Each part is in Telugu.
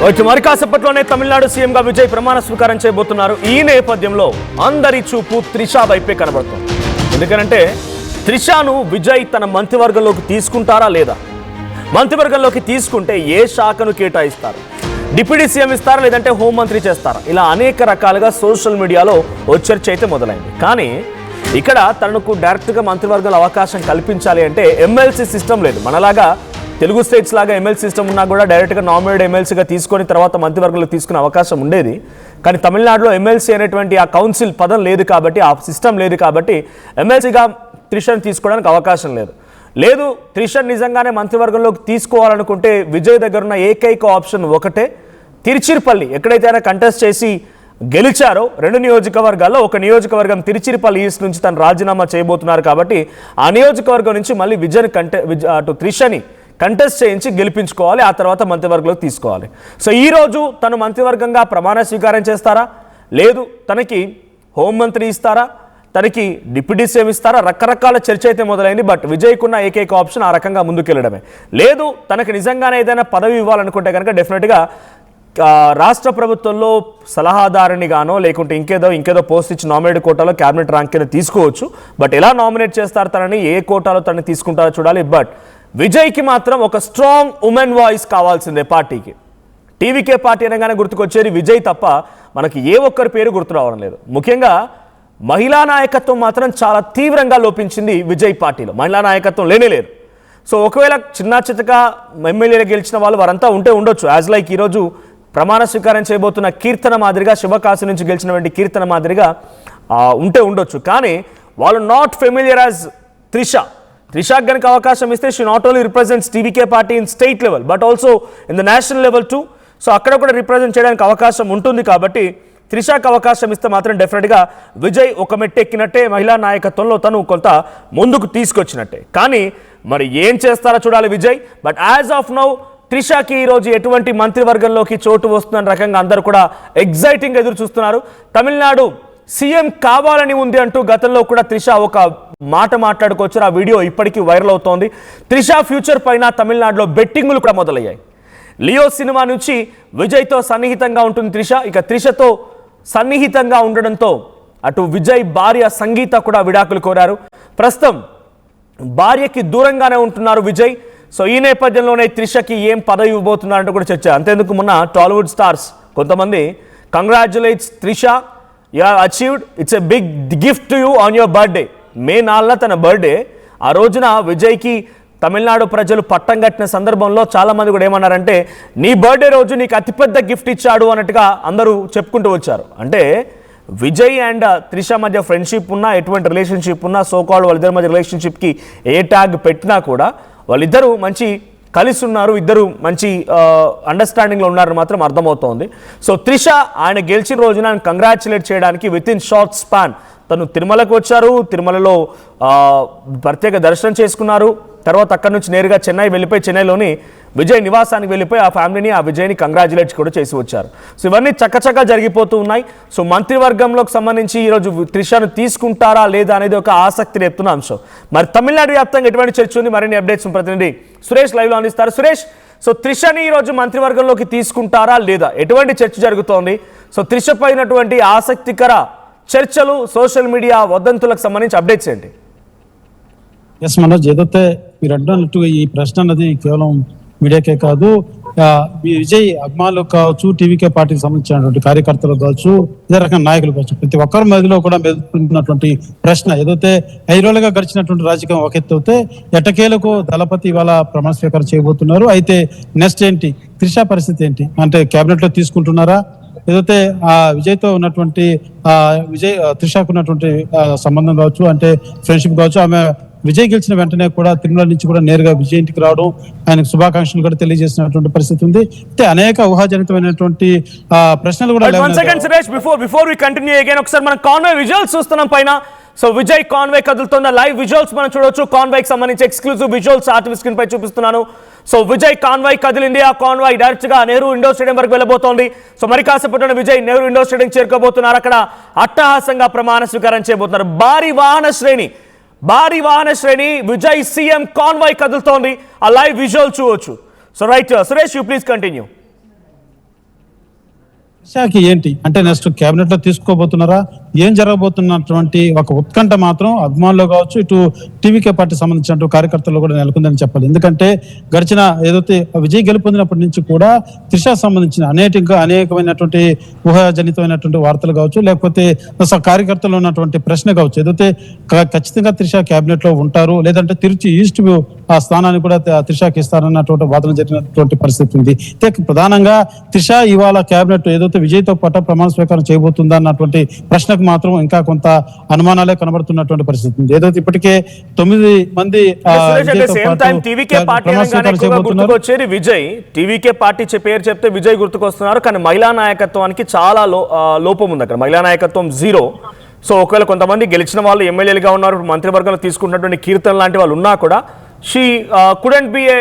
మరి కాసేపట్లోనే తమిళనాడు సీఎంగా విజయ్ ప్రమాణ స్వీకారం చేయబోతున్నారు. ఈ నేపథ్యంలో అందరి చూపు త్రిష వైపే కనబడుతుంది. ఎందుకంటే త్రిషను విజయ్ తన మంత్రివర్గంలోకి తీసుకుంటారా లేదా, మంత్రివర్గంలోకి తీసుకుంటే ఏ శాఖను కేటాయిస్తారు, డిప్యూటీ సీఎం ఇస్తారా లేదంటే హోంమంత్రి చేస్తారా, ఇలా అనేక రకాలుగా సోషల్ మీడియాలో ఓ చర్చ అయితే మొదలైంది. కానీ ఇక్కడ తనకు డైరెక్ట్గా మంత్రివర్గంలో అవకాశం కల్పించాలి అంటే ఎమ్మెల్సీ సిస్టమ్ లేదు. మనలాగా తెలుగు స్టేట్స్ లాగా ఎమ్మెల్సీ సిస్టమ్ ఉన్నా కూడా డైరెక్ట్గా నామినేటెడ్ ఎమ్మెల్సీగా తీసుకొని తర్వాత మంత్రివర్గంలో తీసుకునే అవకాశం ఉండేది. కానీ తమిళనాడులో ఎమ్మెల్సీ అనేటువంటి ఆ కౌన్సిల్ పదం లేదు కాబట్టి, ఆ సిస్టమ్ లేదు కాబట్టి ఎమ్మెల్సీగా త్రిషను తీసుకోవడానికి అవకాశం లేదు. త్రిషన్ నిజంగానే మంత్రివర్గంలోకి తీసుకోవాలనుకుంటే విజయ్ దగ్గర ఉన్న ఏకైక ఆప్షన్ ఒకటే, తిరుచిరపల్లి ఎక్కడైతే ఆయన కంటెస్ట్ చేసి గెలిచారో 2 నియోజకవర్గాల్లో ఒక నియోజకవర్గం తిరుచిరపల్లి ఈస్ట్ నుంచి తను రాజీనామా చేయబోతున్నారు. కాబట్టి ఆ నియోజకవర్గం నుంచి మళ్ళీ అటు త్రిషని కంటెస్ట్ చేయించి గెలిపించుకోవాలి, ఆ తర్వాత మంత్రివర్గంలోకి తీసుకోవాలి. సో ఈరోజు తను మంత్రివర్గంగా ప్రమాణ స్వీకారం చేస్తారా, లేదు తనకి హోంమంత్రి ఇస్తారా, తనకి డిప్యూటీ సీఎం ఇస్తారా, రకరకాల చర్చ అయితే మొదలైంది. బట్ విజయ్కున్న ఏకైక ఆప్షన్ ఆ రకంగా ముందుకెళ్ళడమే. లేదు తనకు నిజంగానే ఏదైనా పదవి ఇవ్వాలనుకుంటే కనుక డెఫినెట్గా రాష్ట్ర ప్రభుత్వంలో సలహాదారుని గానో లేకుంటే ఇంకేదో పోస్ట్ ఇచ్చి నామినేట్ కోటాలో క్యాబినెట్ ర్యాంక్ కింద తీసుకోవచ్చు. బట్ ఎలా నామినేట్ చేస్తారు తనని, ఏ కోటాలో తనని తీసుకుంటారో చూడాలి. బట్ విజయ్కి మాత్రం ఒక స్ట్రాంగ్ ఉమెన్ వాయిస్ కావాల్సిందే పార్టీకి. టీవీకే పార్టీ అనగానే గుర్తుకొచ్చేది విజయ్ తప్ప మనకి ఏ ఒక్కరి పేరు గుర్తు రావడం లేదు. ముఖ్యంగా మహిళా నాయకత్వం మాత్రం చాలా తీవ్రంగా లోపించింది విజయ్ పార్టీలో. మహిళా నాయకత్వం లేనేలేదు. సో ఒకవేళ చిన్నగా ఎమ్మెల్యేలు గెలిచిన వాళ్ళు వారంతా ఉండొచ్చు. యాజ్ లైక్ ఈరోజు ప్రమాణ స్వీకారం చేయబోతున్న కీర్తన మాదిరిగా, శివకాశి నుంచి గెలిచినటువంటి కీర్తన మాదిరిగా ఉండొచ్చు. కానీ వాళ్ళు నాట్ ఫెమిలియర్ యాజ్ త్రిషకు కనుక అవకాశం ఇస్తే she not only represents TVK party in state level but also in the national level two. So అక్కడ కూడా రిప్రజెంట్ చేయడానికి అవకాశం ఉంటుంది. కాబట్టి త్రిషకు అవకాశం ఇస్తే మాత్రం డెఫినెట్గా విజయ్ ఒక మెట్టెక్కినట్టే, మహిళా నాయకత్వంలో తను కొంత ముందుకు తీసుకొచ్చినట్టే. కానీ మరి ఏం చేస్తారో చూడాలి Vijay. But as of now త్రిషకి ఈరోజు ఎటువంటి మంత్రివర్గంలోకి చోటు వస్తుందన్న రకంగా అందరూ కూడా ఎగ్జైటింగ్ ఎదురు చూస్తున్నారు. తమిళనాడు సీఎం కావాలని ఉంది అంటూ గతంలో కూడా త్రిష ఒక మాట మాట్లాడుకోవచ్చు. ఆ వీడియో ఇప్పటికీ వైరల్ అవుతోంది. త్రిష ఫ్యూచర్ పైన తమిళనాడులో బెట్టింగులు కూడా మొదలయ్యాయి. లియో సినిమా నుంచి విజయ్తో సన్నిహితంగా ఉంటుంది త్రిష. ఇక త్రిషతో సన్నిహితంగా ఉండడంతో అటు విజయ్ భార్య సంగీత కూడా విడాకులు కోరారు. ప్రస్తుతం భార్యకి దూరంగానే ఉంటున్నారు విజయ్. సో ఈ నేపథ్యంలోనే త్రిషకి ఏం పదవి ఇవ్వబోతున్నారంటూ కూడా చర్చ. అంతేందుకు మొన్న టాలీవుడ్ స్టార్స్ కొంతమంది congratulates Trisha, you have achieved, it's a big gift to you on your birthday. May 4 తన బర్త్డే. ఆ రోజున విజయ్కి తమిళనాడు ప్రజలు పట్టం కట్టిన సందర్భంలో చాలామంది కూడా ఏమన్నారంటే నీ బర్త్డే రోజు నీకు అతిపెద్ద గిఫ్ట్ ఇచ్చాడు అన్నట్టుగా అందరూ చెప్పుకుంటూ వచ్చారు. అంటే విజయ్ అండ్ త్రిష మధ్య ఫ్రెండ్షిప్ ఉన్నా, ఎటువంటి రిలేషన్షిప్ ఉన్నా, సోకాల్డ్ వాళ్ళిద్దరి మధ్య రిలేషన్షిప్కి ఏ ట్యాగ్ పెట్టినా కూడా వాళ్ళిద్దరూ మంచి కలిసి ఉన్నారు, ఇద్దరు మంచి అండర్స్టాండింగ్లో ఉన్నారని మాత్రం అర్థమవుతోంది. సో త్రిష ఆయన గెలిచిన రోజున కంగ్రాచులేట్ చేయడానికి విత్ ఇన్ షార్ట్ స్పాన్ తను తిరుమలకు వచ్చారు. తిరుమలలో ప్రత్యేక దర్శనం చేసుకున్నారు. తర్వాత అక్కడి నుంచి నేరుగా చెన్నై వెళ్ళిపోయి చెన్నైలోని విజయ్ నివాసానికి వెళ్ళిపోయి ఆ ఫ్యామిలీని, ఆ విజయ్ని కంగ్రాచులేట్స్ కూడా చేసి వచ్చారు. సో ఇవన్నీ చక్కచక్క జరిగిపోతూ ఉన్నాయి. సో మంత్రివర్గంలోకి సంబంధించి ఈరోజు త్రిషను తీసుకుంటారా లేదా అనేది ఒక ఆసక్తి రేపుతున్న అంశం. మరి తమిళనాడు వ్యాప్తంగా ఎటువంటి చర్చ ఉంది, మరిన్ని అప్డేట్స్ ప్రతినిధి సురేష్ లైవ్లో అందిస్తారు. సురేష్, సో త్రిషని ఈరోజు మంత్రివర్గంలోకి తీసుకుంటారా లేదా, ఎటువంటి చర్చ జరుగుతోంది? సో త్రిష పైనటువంటి ఆసక్తికర చర్చలు, సోషల్ మీడియా వదంతులకు సంబంధించి అప్డేట్స్ ఏంటి? ఎస్ మనోజ్, ఏదైతే మీరు అన్నట్టు ఈ ప్రశ్న అన్నది కేవలం మీడియాకే కాదు, విజయ్ అభిమానులు కావచ్చు, టీవీకే పార్టీకి సంబంధించినటువంటి కార్యకర్తలు కావచ్చు, ఇదే రకమైన నాయకులు కావచ్చు, ప్రతి ఒక్కరి మధ్యలో కూడా మెదులుతున్నటువంటి ప్రశ్న ఏదైతే 5 రోజులుగా గడిచినటువంటి రాజకీయం ఒక ఎత్తు అయితే ఎట్టకేలకు దళపతి ఇవాళ ప్రమాణ స్వీకారం చేయబోతున్నారు. అయితే నెక్స్ట్ ఏంటి, త్రిష పరిస్థితి ఏంటి, అంటే కేబినెట్ లో తీసుకుంటున్నారా, ఏదైతే ఆ విజయ్తో ఉన్నటువంటి త్రిషకు ఉన్నటువంటి సంబంధం కావచ్చు, అంటే ఫ్రెండ్షిప్ కావచ్చు, ఆమె విజయ్ గెలిచిన వెంటనే కూడా తిరుమల నుంచి కూడా నేరుగా విజయ్ ఇంటికి రావడం, ఆయనకు శుభాకాంక్షలు కూడా తెలియజేసినటువంటి పరిస్థితి ఉంది. అయితే అనేక ఊహాజనితమైనటువంటి ప్రశ్నలు కూడా ఒకసారి మనం కాన్వే విజువల్స్ చూస్తున్నాం పైన. సో విజయ్ కాన్వే కదులుతున్న లైవ్ విజువల్స్ మనం చూడొచ్చు. కాన్వేకి సంబంధించి ఎక్స్క్లూజివ్ విజువల్స్ ఆర్టీవీ స్క్రీన్ పై చూపిస్తున్నాను. సో విజయ్ కాన్వాయ్ కదిలింది. ఆ కాన్వాయ్ డైరెక్ట్ గా నెహ్రూ ఇండోర్ స్టేడియం వరకు వెళ్ళబోతోంది. సో మరి కాసేపట్లో విజయ్ నెహ్రూ ఇండోర్ స్టేడియం చేరుకోబోతున్నారు. అక్కడ అట్టహాసంగా ప్రమాణ స్వీకారం చేయబోతున్నారు. భారీ వాహన శ్రేణి విజయ్ సీఎం కాన్వాయ్ కదులుతోంది. ఆ లైవ్ విజువల్ చూడొచ్చు. So right Suresh, you please continue. త్రిషకి ఏంటి అంటే నెక్స్ట్ కేబినెట్ లో తీసుకోబోతున్నారా, ఏం జరగబోతున్నటువంటి ఒక ఉత్కంఠ మాత్రం అభిమానులు కావచ్చు, ఇటు టీవీకే పార్టీ సంబంధించిన కార్యకర్తలు కూడా నెలకొందని చెప్పాలి. ఎందుకంటే గడిచిన ఏదైతే విజయ్ గెలుపొందినప్పటి నుంచి కూడా త్రిష సంబంధించిన అనేకమైనటువంటి ఊహాజనితమైనటువంటి వార్తలు కావచ్చు, లేకపోతే అసలు కార్యకర్తలు ఉన్నటువంటి ప్రశ్న కావచ్చు, ఏదైతే ఖచ్చితంగా త్రిష కేబినెట్ లో ఉంటారు, లేదంటే తిరుచి ఈస్ట్ ఆ స్థానాన్ని కూడా త్రిషకి ఇస్తారన్నటువంటి వాదన జరిగినటువంటి పరిస్థితి ఉంది. ప్రధానంగా త్రిష ఇవాళ కేబినెట్ ఏదైతే విజయ్తో పాటు ప్రమాణ స్వీకారం చేయబోతుందా అన్నటువంటి ప్రశ్నకు మాత్రం ఇంకా కొంత అనుమానాలే కనబడుతున్నటువంటి పరిస్థితి ఉంది. ఏదైతే ఇప్పటికే 9 మంది గుర్తుకొచ్చేది విజయ్. టీవీకే పార్టీ పేరు చెప్తే విజయ్ గుర్తుకొస్తున్నారు, కానీ మహిళా నాయకత్వానికి చాలా లోపం ఉంది అక్కడ. మహిళా నాయకత్వం 0. సో ఒకవేళ కొంతమంది గెలిచిన వాళ్ళు ఎమ్మెల్యేలుగా ఉన్నారు, మంత్రివర్గంలో తీసుకున్నటువంటి కీర్తన లాంటి వాళ్ళు ఉన్నా కూడా she couldn't be a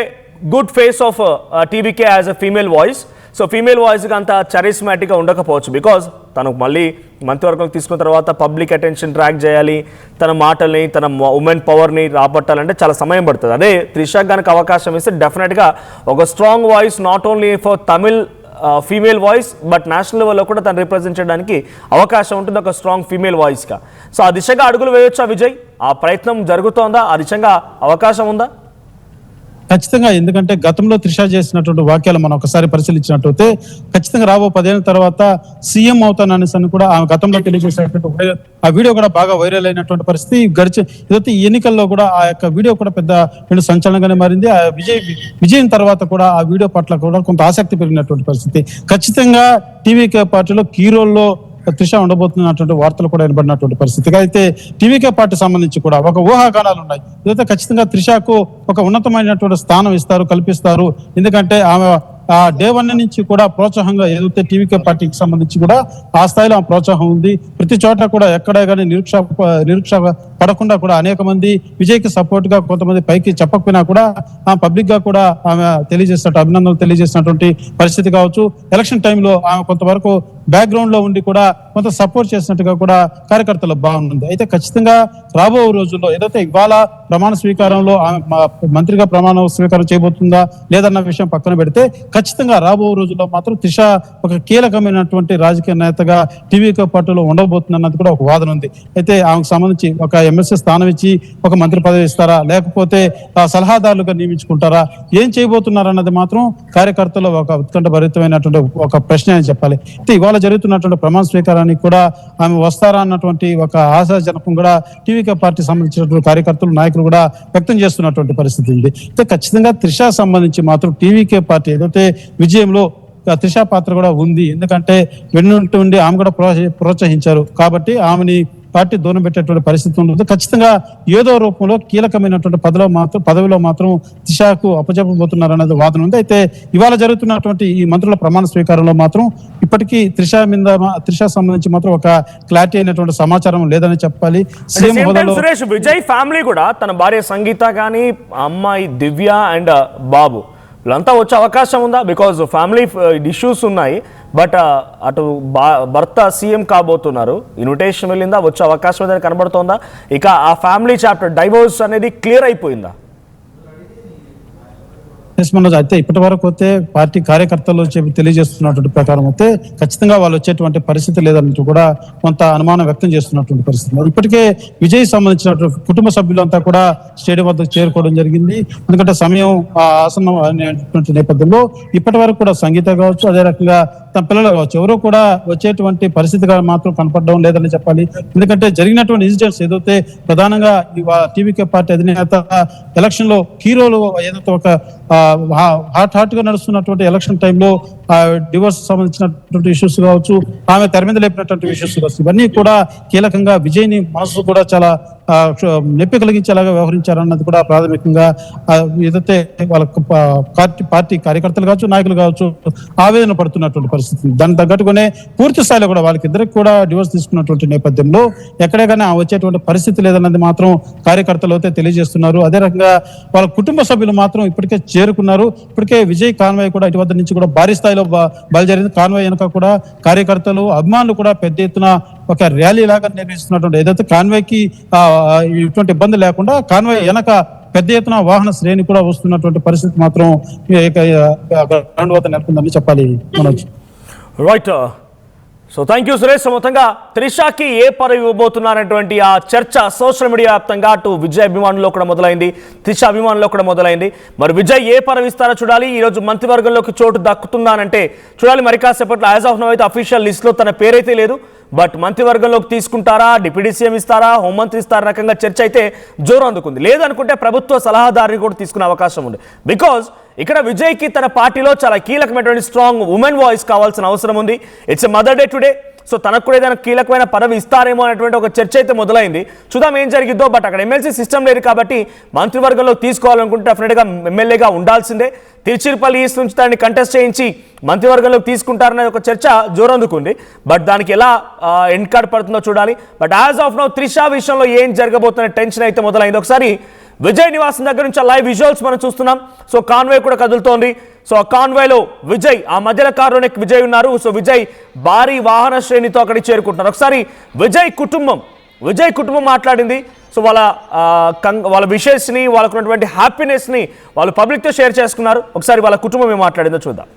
good face of TVK as a female voice. So female వాయిస్గా అంత చరిస్మాటిక్గా ఉండకపోవచ్చు, బికాజ్ తనకు మళ్ళీ మంత్రివర్గం తీసుకున్న తర్వాత పబ్లిక్ అటెన్షన్ ట్రాక్ చేయాలి, తన మాటల్ని, తన ఉమెన్ పవర్ని రాబట్టాలంటే చాలా సమయం పడుతుంది. అదే త్రిషకి కనుక అవకాశం ఇస్తే డెఫినెట్గా ఒక strong voice, not only for Tamil female voice but national లెవెల్లో కూడా తను రిప్రజెంట్ చేయడానికి అవకాశం ఉంటుంది ఒక స్ట్రాంగ్ ఫీమేల్ వాయిస్గా. సో ఆ దిశగా అడుగులు వేయొచ్చా విజయ్? ఆ ప్రయత్నం జరుగుతోందా? ఆ దిశగా అవకాశం ఉందా? ఖచ్చితంగా. ఎందుకంటే గతంలో త్రిష చేసినటువంటి వాక్యాలు మనం ఒకసారి పరిశీలించినట్లయితే ఖచ్చితంగా రాబో 10 ఏళ్ల తర్వాత సీఎం అవుతాననేసి కూడా ఆమె గతంలో తెలియజేసినటువంటి ఆ వీడియో కూడా బాగా వైరల్ అయినటువంటి పరిస్థితి. ఏదైతే ఈ ఎన్నికల్లో కూడా ఆ యొక్క వీడియో కూడా పెద్ద సంచలనంగానే మారింది. ఆ విజయం తర్వాత కూడా ఆ వీడియో పట్ల కూడా కొంత ఆసక్తి పెరిగినటువంటి పరిస్థితి. ఖచ్చితంగా టీవీకే పార్టీలో కీ రోల్లో త్రిష ఉండబోతున్నటువంటి వార్తలు కూడా వినబడినటువంటి పరిస్థితి. అయితే టీవీకే పార్టీ సంబంధించి కూడా ఒక ఊహాగానాలు ఉన్నాయి. ఇదైతే ఖచ్చితంగా త్రిషకు ఒక ఉన్నతమైనటువంటి స్థానం కల్పిస్తారు. ఎందుకంటే ఆమె ఆ డే 1 నుంచి కూడా ప్రోత్సాహంగా ఏదైతే టీవీకే పార్టీకి సంబంధించి కూడా ఆ స్థాయిలో ఆ ప్రోత్సాహం ఉంది. ప్రతి చోట కూడా ఎక్కడే కానీ నిరుక్ష పడకుండా కూడా అనేక మంది విజయ్కి సపోర్ట్ గా కొంతమంది పైకి చెప్పకపోయినా కూడా ఆ పబ్లిక్ గా కూడా ఆమె అభినందనలు తెలియజేసినటువంటి పరిస్థితి కావచ్చు. ఎలక్షన్ టైంలో ఆమె కొంతవరకు బ్యాక్గ్రౌండ్ లో ఉండి కూడా కొంత సపోర్ట్ చేసినట్టుగా కూడా కార్యకర్తలు బాగుంది. అయితే ఖచ్చితంగా రాబో రోజుల్లో ఏదైతే ఇవాళ ప్రమాణ స్వీకారంలో మంత్రిగా ప్రమాణ స్వీకారం చేయబోతుందా లేదన్న విషయం పక్కన పెడితే ఖచ్చితంగా రాబో రోజుల్లో మాత్రం త్రిష ఒక కీలకమైనటువంటి రాజకీయ నేతగా టీవీకే పార్టీలో ఉండబోతుందన్నది కూడా ఒక వాదన ఉంది. అయితే ఆమెకు సంబంధించి ఒక ఎమ్మెల్సీ స్థానం ఇచ్చి ఒక మంత్రి పదవి ఇస్తారా, లేకపోతే సలహాదారులుగా నియమించుకుంటారా, ఏం చేయబోతున్నారు అన్నది మాత్రం కార్యకర్తలు ఒక ఉత్కంఠ భరితమైనటువంటి ఒక ప్రశ్న అని చెప్పాలి. అయితే ఇవాళ జరుగుతున్నటువంటి ప్రమాణ స్వీకారానికి కూడా ఆమె వస్తారా అన్నటువంటి ఒక ఆశాజనకం కూడా టీవీకే పార్టీ సంబంధించినటువంటి కార్యకర్తలు, నాయకులు కూడా వ్యక్తం చేస్తున్నటువంటి పరిస్థితి ఉంది. అయితే ఖచ్చితంగా త్రిష సంబంధించి మాత్రం టీవీకే పార్టీ ఏదైతే విజయంలో త్రిష పాత్ర కూడా ఉంది. ఎందుకంటే వెన్నుంటుండి ఆమె కూడా ప్రోత్సహించారు కాబట్టి ఆమెని పార్టీ దూరం పెట్టేటువంటి పరిస్థితి ఉంటుంది. ఖచ్చితంగా ఏదో రూపంలో కీలకమైనటువంటి పదవిలో మాత్రం త్రిషకు అప్పచెప్పబోతున్నారు అనేది వాదన ఉంది. అయితే ఇవాళ జరుగుతున్నటువంటి ఈ మంత్రుల ప్రమాణ స్వీకారంలో మాత్రం ఇప్పటికీ త్రిష సంబంధించి మాత్రం ఒక క్లారిటీ అయినటువంటి సమాచారం లేదని చెప్పాలి. సురేష్, విజయ్ ఫ్యామిలీ కూడా తన భార్య సంగీత కానీ అమ్మాయి దివ్య అండ్ బాబు వీళ్ళంతా వచ్చే అవకాశం ఉందా? బికాజ్ ఫ్యామిలీ ఇష్యూస్ ఉన్నాయి, బట్ అటు భర్త సీఎం కాబోతున్నారు, ఇన్విటేషన్ వెళ్ళిందా, వచ్చే అవకాశం ఏదైనా కనబడుతోందా? ఇక ఆ ఫ్యామిలీ చాప్టర్ డైవోర్స్ అనేది క్లియర్ అయిపోయిందా? అయితే ఇప్పటి వరకు అయితే పార్టీ కార్యకర్తలు తెలియజేస్తున్నటువంటి ప్రకారం అయితే ఖచ్చితంగా వాళ్ళు వచ్చేటువంటి పరిస్థితి లేదన్నట్టు కూడా కొంత అనుమానం వ్యక్తం చేస్తున్నటువంటి పరిస్థితి. ఇప్పటికే విజయ్ సంబంధించినటువంటి కుటుంబ సభ్యులంతా కూడా స్టేడియం వద్దకు చేరుకోవడం జరిగింది. ఎందుకంటే సమయం ఆసనం అనేటువంటి నేపథ్యంలో ఇప్పటి వరకు కూడా సంగీత కావచ్చు, అదే రకంగా తన పిల్లలు కావచ్చు, ఎవరో కూడా వచ్చేటువంటి పరిస్థితిగా మాత్రం కనపడడం లేదని చెప్పాలి. ఎందుకంటే జరిగినటువంటి ఇన్సిడెంట్స్ ఏదైతే ప్రధానంగా టీవీకే పార్టీ అధినేత ఎలక్షన్ లో హీరోలు ఏదైతే ఒక హాట్ గా నడుస్తున్నటువంటి ఎలక్షన్ టైంలో డివోర్స్ సంబంధించినటువంటి ఇష్యూస్ కావచ్చు, ఆమె తెర మీద లేపినటువంటి ఇష్యూస్ కావచ్చు, ఇవన్నీ కూడా కీలకంగా విజయ్ని మనసు కూడా చాలా నొప్పి కలిగించేలాగా వ్యవహరించారన్నది కూడా ప్రాథమికంగా ఏదైతే వాళ్ళ పార్టీ కార్యకర్తలు కావచ్చు, నాయకులు కావచ్చు ఆవేదన పడుతున్నటువంటి పరిస్థితి. దానికి తగ్గట్టుగానే పూర్తి స్థాయిలో కూడా వాళ్ళకిద్దరికి కూడా డివోర్స్ తీసుకున్నటువంటి నేపథ్యంలో ఎక్కడే కానీ వచ్చేటువంటి పరిస్థితి లేదన్నది మాత్రం కార్యకర్తలు అయితే తెలియజేస్తున్నారు. అదే రకంగా వాళ్ళ కుటుంబ సభ్యులు మాత్రం ఇప్పటికే చేరుకున్నారు. ఇప్పటికే విజయ్ కాన్వాయ్ కూడా ఇటు వద్ద నుంచి కూడా భారీ స్థాయిలో బయలుదేరింది. కాన్వాయ్ వెనుక కూడా కార్యకర్తలు, అభిమానులు కూడా పెద్ద ఎత్తున ఒక ర్యాలీ లాగా నిర్వహిస్తున్నటువంటి ఏదైతే కాన్వాయ్కి ఇటువంటి ఇబ్బంది లేకుండా కాన్వాయ్ వెనక పెద్ద ఎత్తున వాహన శ్రేణి కూడా వస్తున్నటువంటి పరిస్థితి మాత్రం గ్రౌండ్ వద్ద నెలకొందని చెప్పాలి. Manoj right. So thank you Suresh. మొత్తంగా త్రిషాకి ఏ పదవి ఇవ్వబోతున్నారనేటువంటి ఆ చర్చ సోషల్ మీడియా వ్యాప్తంగా అటు విజయ్ అభిమానుల్లో కూడా మొదలైంది, త్రిష అభిమానుల్లో కూడా మొదలైంది. మరి విజయ్ ఏ పదవి ఇస్తారో చూడాలి. ఈరోజు మంత్రివర్గంలోకి చోటు దక్కుతుందానంటే చూడాలి. మరి కాసేపట్లో యాజ్ ఆఫ్ నౌ అయితే అఫీషియల్ లిస్ట్లో తన పేరైతే లేదు. బట్ మంత్రివర్గంలోకి తీసుకుంటారా, డిప్యూటీ సీఎం ఇస్తారా, హోంమంత్రి ఇస్తారా రకంగా చర్చ అయితే జోరు అందుకుంది. లేదనుకుంటే ప్రభుత్వ సలహాదారుని కూడా తీసుకునే అవకాశం ఉంది. బికాజ్ ఇక్కడ విజయ్కి తన పార్టీలో చాలా కీలకమైనటువంటి స్ట్రాంగ్ ఉమెన్ వాయిస్ కావాల్సిన అవసరం ఉంది. It's a mother day today. So తనకు కూడా ఏదైనా కీలకమైన పదవి ఇస్తారేమో అనేటువంటి ఒక చర్చ అయితే మొదలైంది. చూద్దాం ఏం జరిగిద్దో. బట్ అక్కడ ఎమ్మెల్సీ సిస్టమ్ లేదు కాబట్టి మంత్రివర్గంలో తీసుకోవాలనుకుంటే డెఫినెట్గా ఎమ్మెల్యేగా ఉండాల్సిందే. తిరుచిరపల్లి ఈస్ట్ నుంచి దాన్ని కంటెస్ట్ చేయించి మంత్రివర్గంలోకి తీసుకుంటారనే ఒక చర్చ జోరందుకుంది. బట్ దానికి ఎలా ఎండ్ కార్డ్ పడుతుందో చూడాలి. But as of now Trisha విషయంలో ఏం జరగబోతున్న టెన్షన్ అయితే మొదలైంది. ఒకసారి విజయ్ నివాసం దగ్గర నుంచి లైవ్ విజువల్స్ మనం చూస్తున్నాం. సో కాన్వాయ్ కూడా కదులుతోంది. సో ఆ కాన్వాయ్లో విజయ్, ఆ మధ్యలో కారులోనే విజయ్ ఉన్నారు. సో విజయ్ భారీ వాహన శ్రేణితో అక్కడికి చేరుకుంటున్నారు. ఒకసారి విజయ్ కుటుంబం మాట్లాడింది. సో వాళ్ళ విషెస్ని, వాళ్ళకు ఉన్నటువంటి హ్యాపీనెస్ని వాళ్ళు పబ్లిక్తో షేర్ చేసుకున్నారు. ఒకసారి వాళ్ళ కుటుంబం ఏం మాట్లాడిందో చూద్దాం.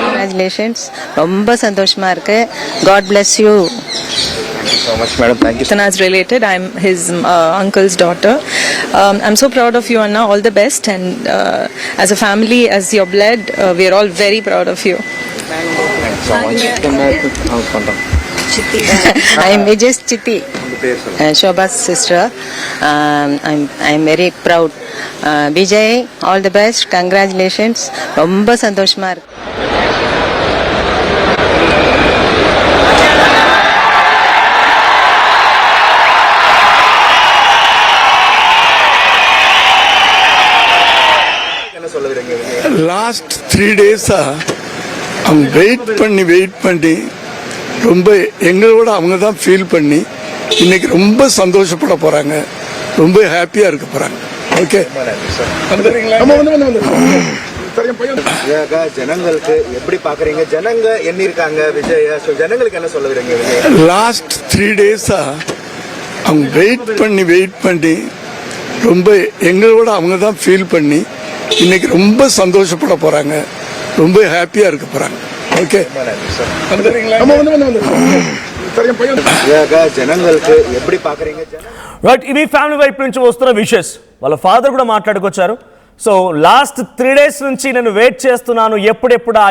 Congratulations, ரொம்ப சந்தோஷமா இருக்கு. God bless you. Thank you so much, madam. Thank you. Tana's related. I'm his uncle's daughter. I'm so proud of you, Anna. All the best. And as a family, as your blood, we are all very proud of you. Thank you so much. I'm Vijay's Chitti, Shobha's sister. I'm very proud. Vijay, all the best. Congratulations. ரொம்ப சந்தோஷமா இருக்கு. லாஸ்ட் 3 டேஸா அவங்க வெயிட் பண்ணி ரொம்ப எங்களோட அவங்க தான் ஃபீல் பண்ணி இன்னைக்கு ரொம்ப சந்தோஷப்பட போறாங்க, ரொம்ப ஹாப்பியா இருக்க போறாங்க. ஓகே, ஜனங்களுக்கு எப்படி பாக்குறீங்க? ஜனங்க என்ன இருக்காங்க விஜய்? ஜனங்களுக்கு என்ன சொல்ல வரீங்க? லாஸ்ட் 3 டேஸா அவங்க வெயிட் பண்ணி ரொம்ப எங்களோட அவங்க தான் ஃபீல் பண்ணி இன்னைக்கு ரொம்ப சந்தோஷப்பட போறாங்க, ரொம்ப ஹாப்பியா இருக்க போறாங்க. ఓకే, జనంగల్కి ఎప్పుడు పాకరింగ రైట్. ఇవి ఫ్యామిలీ వైపు నుంచి వస్తున్న విషెస్. వాళ్ళ ఫాదర్ కూడా మాట్లాడుకొచ్చారు. సో లాస్ట్ 3 days నుంచి నేను వెయిట్ చేస్తున్నాను, ఎప్పుడెప్పుడా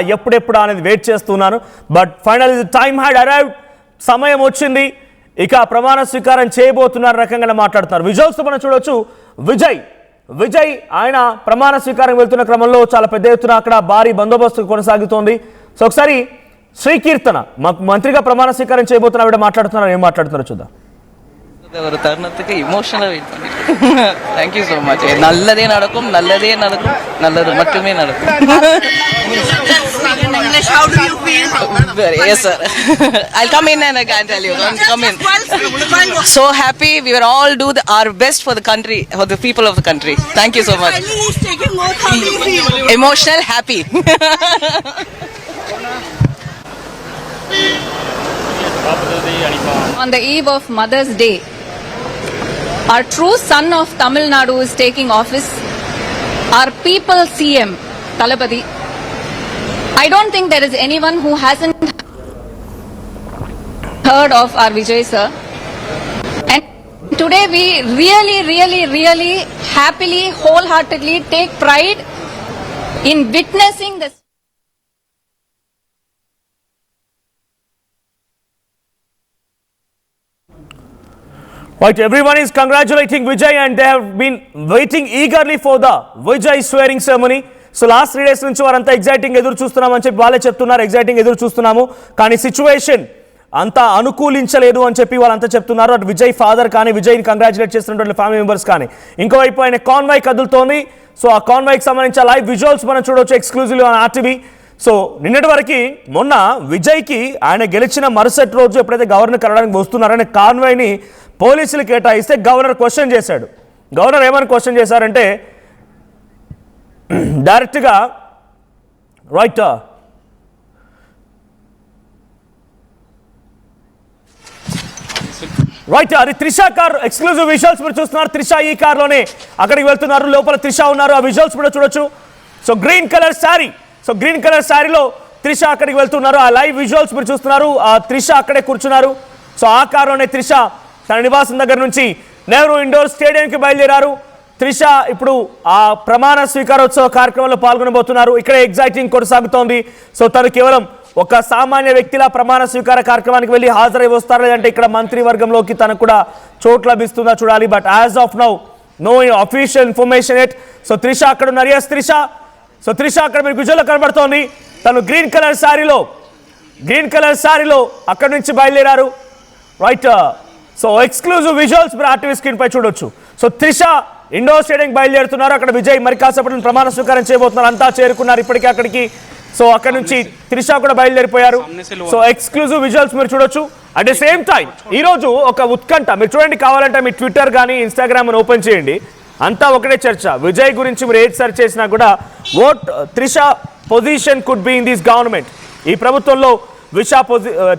అనేది వెయిట్ చేస్తున్నాను. But final time had arrived, సమయం వచ్చింది, ఇక ప్రమాణ స్వీకారం చేయబోతున్నారు రకంగా మాట్లాడుతున్నారు. విజువల్స్ మనం చూడొచ్చు. విజయ్ ఆయన ప్రమాణ స్వీకారం వెళ్తున్న క్రమంలో చాలా పెద్ద ఎత్తున అక్కడ భారీ బందోబస్తు కొనసాగుతోంది. సో ఒకసారి శ్రీకీర్తన మంత్రిగా ప్రమాణ స్వీకారం చేయబోతున్న ఆవిడ మాట్లాడుతున్నారు. ఏం మాట్లాడుతున్నారో చూద్దాం. ஒரு தருணத்துக்கு இமோஷனலாக வெயிட் பண்ணிட்டு தேங்க்யூ ஸோ மச். நல்லதே நடக்கும், நல்லது மட்டுமே நடக்கும். How do you feel? Yes sir. I'll come in and I can tell you. Come in. So happy. We will all do our best for the country, for the people of the country. Thank you so much. He's taking more. How do you feel? Emotional, happy. On the eve of Mother's Day, our true son of Tamil Nadu is taking office. Our people CM, Talapati. I don't think there is anyone who hasn't heard of our Vijay sir. And today we really happily, wholeheartedly take pride in witnessing this. Right, everyone is congratulating Vijay and they have been waiting eagerly for the Vijay swearing ceremony. So last 3 days నుంచి వారంతా ఎగ్జైటింగ్ ఎదురు చూస్తున్నామని చెప్పి వాళ్ళే చెప్తున్నారు. ఎగ్జైటింగ్ ఎదురు చూస్తున్నాము, కానీ సిచ్యువేషన్ అంతా అనుకూలించలేదు అని చెప్పి వాళ్ళంతా చెప్తున్నారు. అటు విజయ్ ఫాదర్ కానీ, విజయ్ని కంగ్రాచులేట్ చేస్తున్నటువంటి ఫ్యామిలీ మెంబర్స్ కానీ. ఇంకోవైపు ఆయన కాన్వాయ్ కదులుతోంది. సో ఆ కాన్వాయ్కి సంబంధించిన లైవ్ విజువల్స్ మనం చూడవచ్చు ఎక్స్క్లూజివ్లీ ఆన్ ఆర్టీవీ. సో నిన్నటి వరకు మొన్న విజయ్కి ఆయన గెలిచిన మరుసటి రోజు ఎప్పుడైతే గవర్నర్ కలవడానికి వస్తున్నారని కాన్వాయ్ని పోలీసులు కేటాయిస్తే గవర్నర్ క్వశ్చన్ చేశాడు. గవర్నర్ ఏమని క్వశ్చన్ చేశారంటే డైరెక్ట్గా రైట్ రైట్, అది త్రిష కార్ ఎక్స్క్లూజివ్ విజువల్స్ మీరు చూస్తున్నారు. త్రిష ఈ కార్లోనే అక్కడికి వెళ్తున్నారు. లోపల త్రిష ఉన్నారు. ఆ విజువల్స్ కూడా చూడొచ్చు. సో గ్రీన్ కలర్ శారీలో త్రిష అక్కడికి వెళ్తున్నారు. ఆ లైవ్ విజువల్స్ మీరు చూస్తున్నారు. ఆ త్రిష అక్కడే కూర్చున్నారు. సో ఆ కార్లోనే త్రిష తన నివాసం దగ్గర నుంచి నెహ్రూ ఇండోర్ స్టేడియంకి బయలుదేరారు. త్రిష ఇప్పుడు ఆ ప్రమాణ స్వీకారోత్సవ కార్యక్రమంలో పాల్గొనబోతున్నారు. ఇక్కడే ఎగ్జైటింగ్ కొనసాగుతోంది. సో తను కేవలం ఒక సామాన్య వ్యక్తిలా ప్రమాణ స్వీకార కార్యక్రమానికి వెళ్ళి హాజరై వస్తారు, లేదంటే ఇక్కడ మంత్రివర్గంలోకి తనకు కూడా చోటు లభిస్తుందా చూడాలి. But as of now no official information yet. So Trisha అక్కడ ఉన్నారు. ఎస్ త్రిష. సో త్రిష అక్కడ మీకు విజువల్లో కనబడుతోంది. తను గ్రీన్ కలర్ శారీలో అక్కడి నుంచి బయలుదేరారు. రైట్, సో ఎక్స్క్లూజివ్ విజువల్స్ మీరు ఆర్టీవీ స్క్రీన్ పై చూడొచ్చు. సో త్రిష ఇండోర్ స్టేడియం బయలుదేరుతున్నారు. అక్కడ విజయ్ మరి కాసేపట్లో ప్రమాణ స్వీకారం చేయబోతున్నారు. అంతా చేరుకున్నారు ఇప్పటికే అక్కడికి. సో అక్కడ నుంచి త్రిష కూడా బయలుదేరిపోయారు. సో ఎక్స్క్లూజివ్ విజువల్స్ మీరు చూడొచ్చు. అట్ ది సేమ్ టైం ఈ రోజు ఒక ఉత్కంఠ మీరు చూడండి. కావాలంటే మీ ట్విట్టర్ కానీ ఇన్స్టాగ్రామ్ ఓపెన్ చేయండి. అంతా ఒకటే చర్చ. విజయ్ గురించి మీరు ఏది సెర్చ్ చేసినా కూడా what Trisha position could be in this government, ఈ ప్రభుత్వంలో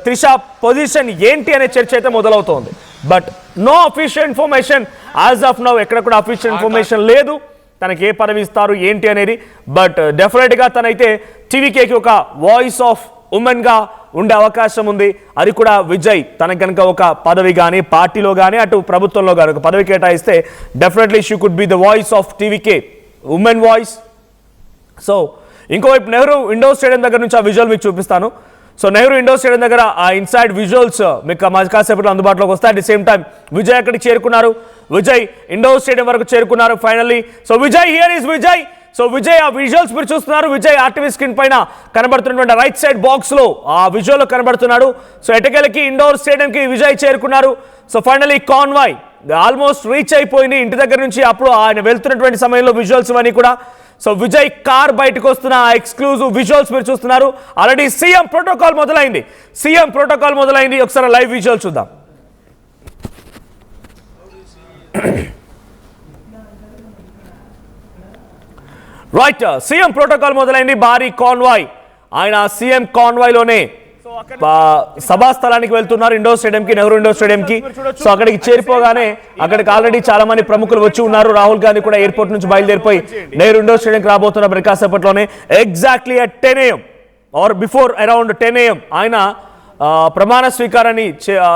త్రిష పొజిషన్ ఏంటి అనే చర్చ అయితే మొదలవుతోంది. But no official information as of now. ఎక్కడ కూడా అఫీషియల్ ఇన్ఫర్మేషన్ లేదు తనకి ఏ పదవి ఇస్తారు ఏంటి అనేది. బట్ డెఫినెట్గా తనైతే టీవీకేకి ఒక వాయిస్ ఆఫ్ ఉమెన్గా ఉండే అవకాశం ఉంది. అది కూడా విజయ్ తనకు కనుక ఒక పదవి కానీ పార్టీలో కానీ అటు ప్రభుత్వంలో కానీ ఒక పదవి కేటాయిస్తే definitely she could be the voice of TVK, women voice. So ఇంకోవైపు నెహ్రూ ఇండోర్ స్టేడియం దగ్గర నుంచి ఆ విజువల్ మీకు చూపిస్తాను. సో నెహ్రూ ఇండోర్ స్టేడియం దగ్గర ఆ ఇన్సైడ్ విజువల్స్ మీకు కాసేపట్లో అందుబాటులోకి వస్తాయి. At the same time Vijay అక్కడికి చేరుకున్నారు. విజయ్ ఇండోర్ స్టేడియం వరకు చేరుకున్నారు finally. So Vijay, here is Vijay. So Vijay ఆ విజువల్స్ మీరు చూస్తున్నారు. విజయ్ ఆర్టీవీ స్క్రీన్ పైన కనబడుతున్నటువంటి రైట్ సైడ్ బాక్స్ లో ఆ విజువల్ కనబడుతున్నాడు. సో ఎటకెలకి ఇండోర్ స్టేడియంకి విజయ్ చేరుకున్నారు. So finally convoy almost reach అయిపోయింది ఇంటి దగ్గర నుంచి. అప్పుడు ఆయన వెళ్తున్నటువంటి సమయంలో విజువల్స్ ఇవన్నీ కూడా. సో విజయ్ కార్ బయటకు వస్తున్న ఆ ఎక్స్క్లూజివ్ విజువల్స్ మీరు చూస్తున్నారు. ఆల్రెడీ సీఎం ప్రోటోకాల్ మొదలైంది. ఒకసారి లైవ్ విజువల్ చూద్దాం. రైట్, సీఎం ప్రోటోకాల్ మొదలైంది. భారీ కాన్వాయ్. ఆయన సీఎం కాన్వాయ్ లోనే సభా స్థలానికి వెళ్తున్నారు. ఇండోర్ స్టేడియంకి, నెహ్రూ ఇండోర్ స్టేడియంకి. సో అక్కడికి చేరిపోగానే అక్కడికి ఆల్రెడీ చాలా మంది ప్రముఖులు వచ్చి ఉన్నారు. రాహుల్ గాంధీ కూడా ఎయిర్పోర్ట్ నుంచి బయలుదేరిపోయి నెహ్రూ ఇండోర్ స్టేడియంకి రాబోతున్నారు మరి కాసేపట్లోనే. Exactly at 10 AM or before around 10 AM ఆయన ప్రమాణ స్వీకారాన్ని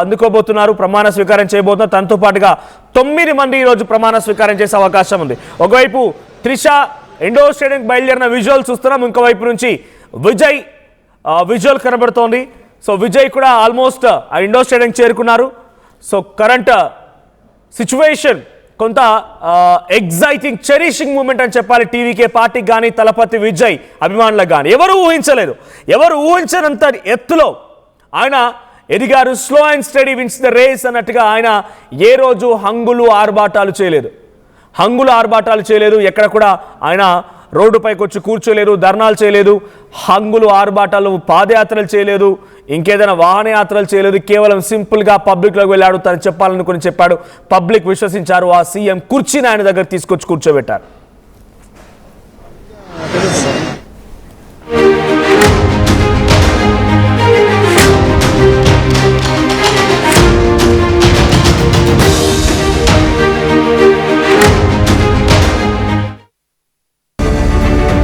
అందుకోబోతున్నారు. ప్రమాణ స్వీకారం చేయబోతున్నారు. తనతో పాటుగా 9 మంది ఈరోజు ప్రమాణ స్వీకారం చేసే అవకాశం ఉంది. ఒకవైపు త్రిష ఇండోర్ స్టేడియంకి బయలుదేరిన విజువల్ చూస్తున్నాం. ఇంకోవైపు నుంచి విజయ్ విజువల్ కనబడుతోంది. సో విజయ్ కూడా ఆల్మోస్ట్ ఆ ఇండోర్ స్టేడియం చేరుకున్నారు. సో కరెంట్ సిచ్యువేషన్ కొంత ఎగ్జైటింగ్, చెరిషింగ్ మూమెంట్ అని చెప్పాలి టీవీకే పార్టీకి కానీ తలపతి విజయ్ అభిమానులకు కానీ. ఎవరు ఊహించనంత ఎత్తులో ఆయన ఎదిగారు. Slow and steady wins the race అన్నట్టుగా ఆయన ఏ రోజు హంగులు ఆర్భాటాలు చేయలేదు. ఎక్కడ కూడా ఆయన రోడ్డుపైకి వచ్చి కూర్చోలేదు, ధర్నాలు చేయలేదు, హంగులు ఆర్భాటాలు పాదయాత్రలు చేయలేదు, ఇంకేదైనా వాహనయాత్రలు చేయలేదు. కేవలం సింపుల్గా పబ్లిక్లోకి వెళ్ళాడు. తను చెప్పాలనుకుని చెప్పాడు. పబ్లిక్ విశ్వసించారు. ఆ సీఎం కుర్చీని ఆయన దగ్గర తీసుకొచ్చి కూర్చోబెట్టారు.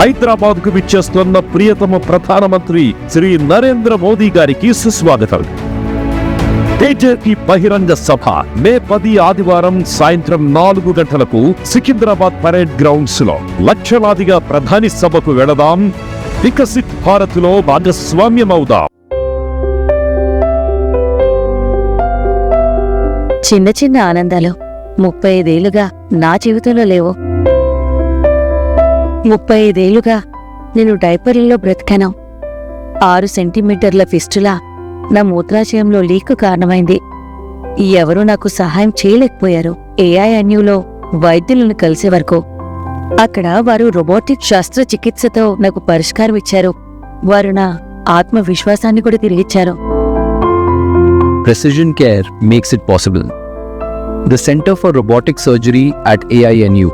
హైదరాబాద్ కు విచ్చేస్తున్న ప్రియతమ ప్రధానమంత్రి శ్రీ నరేంద్ర మోదీ గారికి సుస్వాగతం. బీజేపీ బహిరంగ సభ మే 10 ఆదివారం సాయంత్రం 4 గంటలకు సికింద్రాబాద్ పరేడ్ గ్రౌండ్స్ లో. లక్షలాదిగా ప్రధాని సభకు వెళదాం. వికసిత్ భారత్ లో భాగస్వామ్యమవుదాం. చిన్న చిన్న ఆనందాలు 35 ఏళ్లుగా నా జీవితంలో లేవు. 35 ఏళ్లుగా నేను డైపర్లలో బ్రతికాను. 6 సెంటీమీటర్ల ఫిస్టులా నా మూత్రాశయంలో లీక్ కారణమైంది. ఎవరూ నాకు సహాయం చేయలేకపోయారు. AINUలో వైద్యులను కలిసే వరకు. అక్కడ వారు రోబోటిక్ శస్త్రచికిత్సతో నాకు పరిష్కారం ఇచ్చారు. వారు నా ఆత్మవిశ్వాసాన్ని కూడా తిరిగిచ్చారు. Precision care makes it possible. The Center for Robotic Surgery at AINU